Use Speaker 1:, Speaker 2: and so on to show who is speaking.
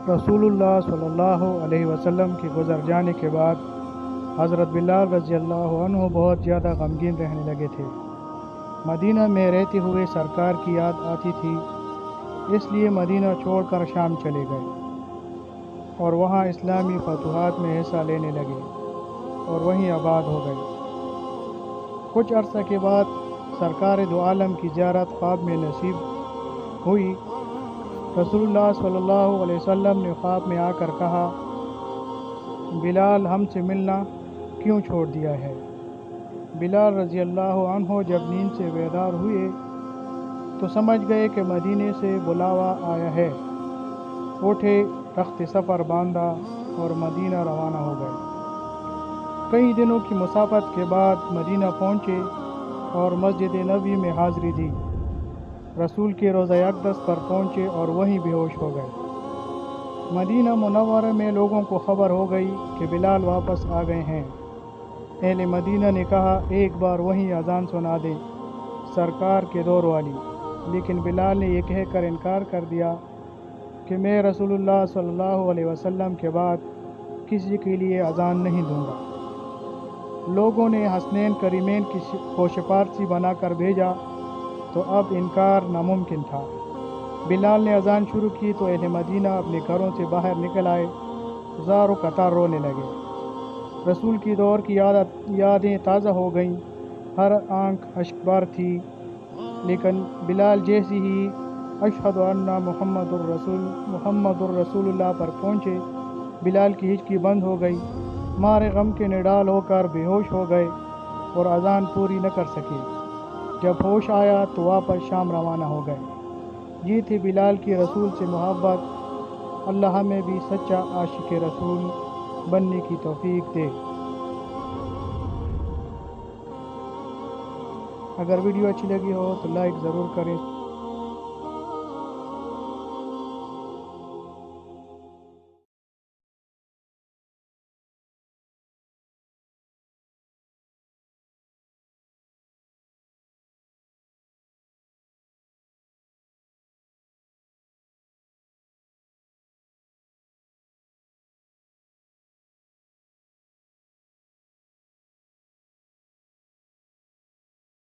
Speaker 1: रसूलुल्लाह सल्लल्लाहु अलैहि वसल्लम के गुज़र जाने के बाद हज़रत बिलाल रज़ी अल्लाह अन्हु बहुत ज़्यादा गमगीन रहने लगे थे। मदीना में रहते हुए सरकार की याद आती थी, इसलिए मदीना छोड़कर शाम चले गए और वहाँ इस्लामी फतूहात में हिस्सा लेने लगे और वहीं आबाद हो गए। कुछ अरसा के बाद सरकार दो आलम की ज़ियारत ख्वाब में नसीब हुई। रसूलुल्लाह सल्लल्लाहु अलैहि वसल्लम ने ख्वाब में आकर कहा, बिलाल हमसे मिलना क्यों छोड़ दिया है? बिलाल रज़ी अल्लाह अन्हु जब नींद से बेदार हुए तो समझ गए कि मदीने से बुलावा आया है। उठे, तख्त सफ़र बांधा और मदीना रवाना हो गए। कई दिनों की मुसाफत के बाद मदीना पहुँचे और मस्जिद नबी में हाज़िरी दी। रसूल के रोज़ा अक़दस पर पहुँचे और वहीं बेहोश हो गए। मदीना मुनव्वरा में लोगों को खबर हो गई कि बिलाल वापस आ गए हैं। अहले मदीना ने कहा, एक बार वहीं अज़ान सुना दे, सरकार के दौर वाली। लेकिन बिलाल ने यह कहकर इनकार कर दिया कि मैं रसूलुल्लाह सल्लल्लाहु अलैहि वसल्लम के बाद किसी के लिए अज़ान नहीं दूंगा। लोगों ने हसनैन करीमैन को सिफारशी बनाकर भेजा तो अब इनकार नामुमकिन था। बिलाल ने अज़ान शुरू की तो अहले मदीना अपने घरों से बाहर निकल आए, ज़ारो कतार रोने लगे। रसूल की दौर की यादें ताज़ा हो गईं, हर आंख अश्कबार थी। लेकिन बिलाल जैसी ही अशहदु अन्ना मुहम्मदुर रसूलुल्लाह पर पहुँचे, बिलाल की हिचकी बंद हो गई। मारे गम के निडाल होकर बेहोश हो गए और अज़ान पूरी न कर सके। जब होश आया तो वापस शाम रवाना हो गए। ये थी बिलाल की रसूल से मोहब्बत। अल्लाह हमें भी सच्चा आशिक रसूल बनने की तौफीक दे। अगर वीडियो अच्छी लगी हो तो लाइक ज़रूर करें।